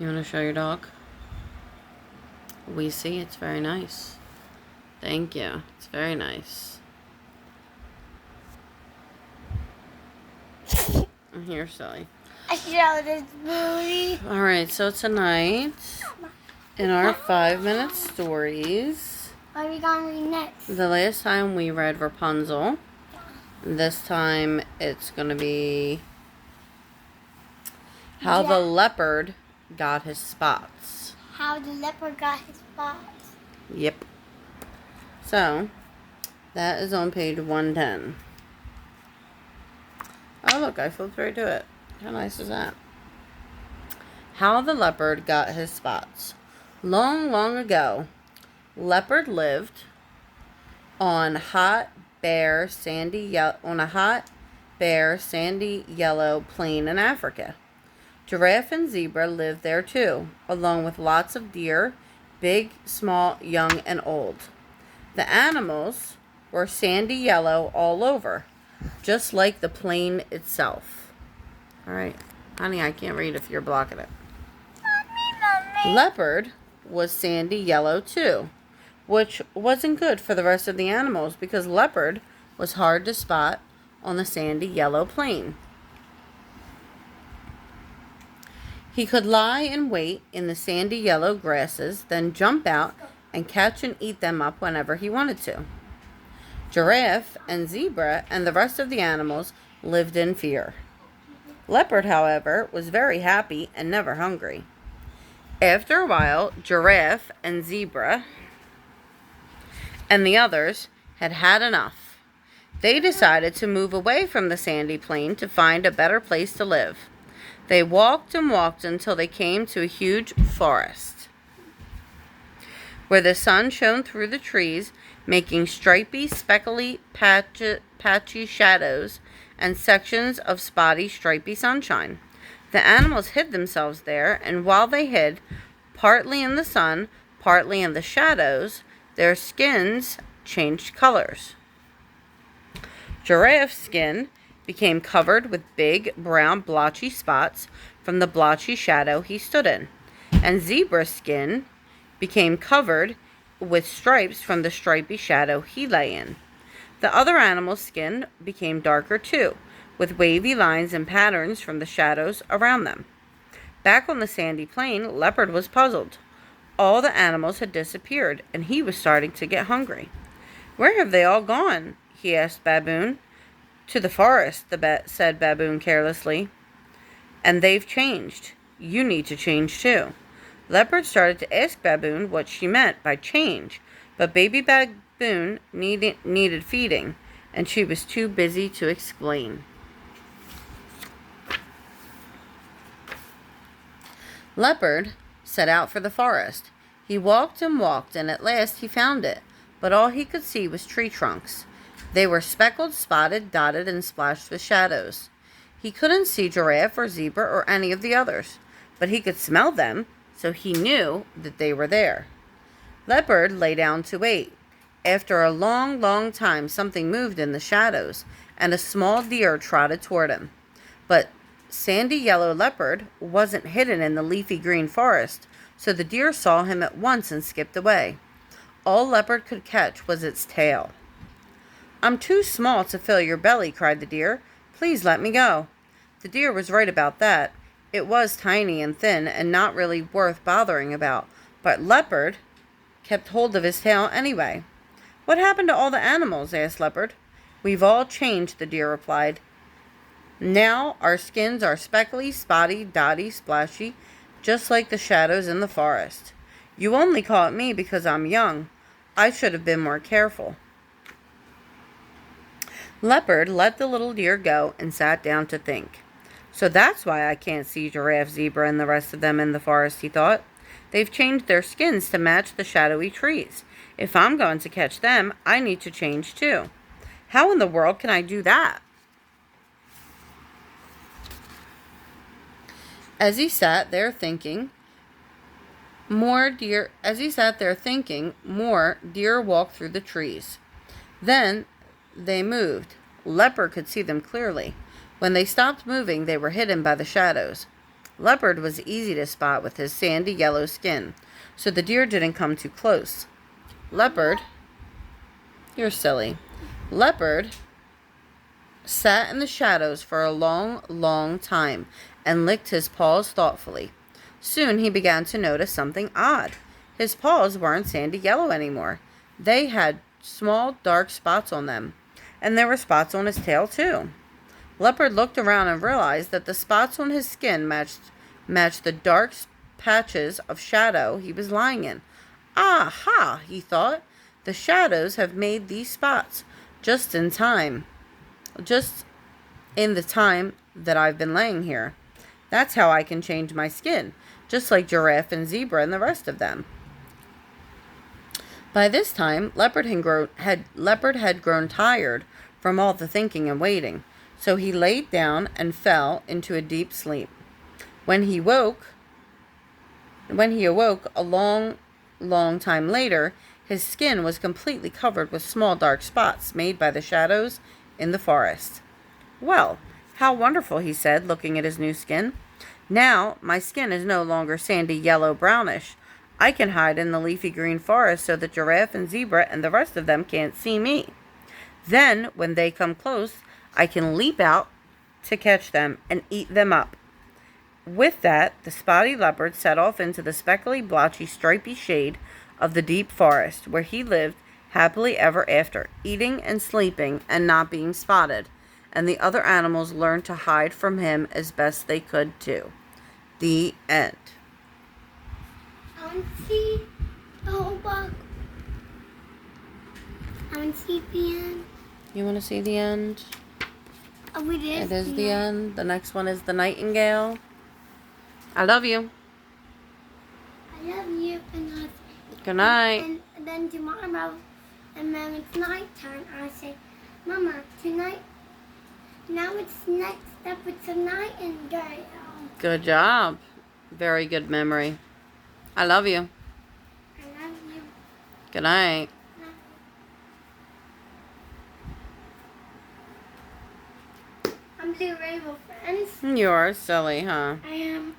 You want to show your dog? We see. It's very nice. Thank you. It's very nice. Here, silly. I show this movie. Alright, so tonight, in our 5-minute stories, What are we going to read next? the last time we read Rapunzel. This time it's going to be How the Leopard Got His Spots. How the leopard got his spots. Yep. So, that is on page 110. Oh, look, I flipped right to it. How nice is that? How the Leopard Got His Spots. Long, long ago, Leopard lived on a hot, bare, sandy yellow plain in Africa. Giraffe and zebra lived there too, along with lots of deer, big, small, young, and old. The animals were sandy yellow all over, just like the plain itself. All right, honey, I can't read if you're blocking it. Mommy. Leopard was sandy yellow too, which wasn't good for the rest of the animals because leopard was hard to spot on the sandy yellow plain. He could lie in wait in the sandy yellow grasses, then jump out and catch and eat them up whenever he wanted to. Giraffe and zebra and the rest of the animals lived in fear. Leopard, however, was very happy and never hungry. After a while, Giraffe and Zebra and the others had had enough. They decided to move away from the sandy plain to find a better place to live. They walked and walked until they came to a huge forest, where the sun shone through the trees, making stripy, speckly, patchy shadows and sections of spotty, stripy sunshine. The animals hid themselves there, and while they hid, partly in the sun, partly in the shadows, their skins changed colors. Giraffe's skin became covered with big, brown, blotchy spots from the blotchy shadow he stood in, and Zebra's skin became covered with stripes from the stripy shadow he lay in. The other animals' skin became darker too, with wavy lines and patterns from the shadows around them. Back on the sandy plain, Leopard was puzzled. All the animals had disappeared, and he was starting to get hungry. "Where have they all gone?" he asked Baboon. "To the forest," said Baboon carelessly. "And they've changed. You need to change too." Leopard started to ask Baboon what she meant by change, but baby Baboon needed feeding, and she was too busy to explain. Leopard set out for the forest. He walked and walked, and at last he found it, but all he could see was tree trunks. They were speckled, spotted, dotted, and splashed with shadows. He couldn't see Giraffe or Zebra or any of the others, but he could smell them, so he knew that they were there. Leopard lay down to wait. After a long, long time, something moved in the shadows, and a small deer trotted toward him. But sandy yellow Leopard wasn't hidden in the leafy green forest, so the deer saw him at once and skipped away. All Leopard could catch was its tail. "I'm too small to fill your belly," cried the deer. "Please let me go." The deer was right about that. It was tiny and thin and not really worth bothering about, but Leopard kept hold of his tail anyway. "What happened to all the animals?" asked Leopard. "We've all changed," the deer replied. "Now our skins are speckly, spotty, dotty, splashy, just like the shadows in the forest. You only caught me because I'm young. I should have been more careful." Leopard let the little deer go and sat down to think. "So that's why I can't see Giraffe, Zebra, and the rest of them in the forest," he thought. "They've changed their skins to match the shadowy trees. If I'm going to catch them, I need to change too. How in the world can I do that?" As he sat there thinking, more deer walked through the trees. Then they moved. Leopard could see them clearly. When they stopped moving, they were hidden by the shadows. Leopard was easy to spot with his sandy yellow skin, so the deer didn't come too close. Leopard, you're silly. Leopard sat in the shadows for a long, long time and licked his paws thoughtfully. Soon he began to notice something odd. His paws weren't sandy yellow anymore. They had small, dark spots on them, and there were spots on his tail, too. Leopard looked around and realized that the spots on his skin matched the dark patches of shadow he was lying in. "Aha," he thought. "The shadows have made these spots just in the time that I've been laying here. That's how I can change my skin, just like giraffe and zebra and the rest of them." By this time, Leopard had grown tired from all the thinking and waiting, so he laid down and fell into a deep sleep. When he awoke a long, long time later, his skin was completely covered with small dark spots made by the shadows in the forest. "Well, how wonderful," he said, looking at his new skin. "Now my skin is no longer sandy yellow brownish. I can hide in the leafy green forest so that giraffe and zebra and the rest of them can't see me. Then, when they come close, I can leap out to catch them and eat them up." With that, the spotty leopard set off into the speckly, blotchy, stripy shade of the deep forest, where he lived happily ever after, eating and sleeping and not being spotted, and the other animals learned to hide from him as best they could too. The end. I want to see the whole book. I want to see the end. You want to see the end? Oh, we did. It is the end. The next one is the nightingale. I love you. I love you. Good night. And then tomorrow, and then it's nighttime, I say, "Mama, tonight, now it's next up, it's a nightingale." Good job. Very good memory. I love you. I love you. Good night. I'm Blue Rainbow, friends. You are silly, huh? I am.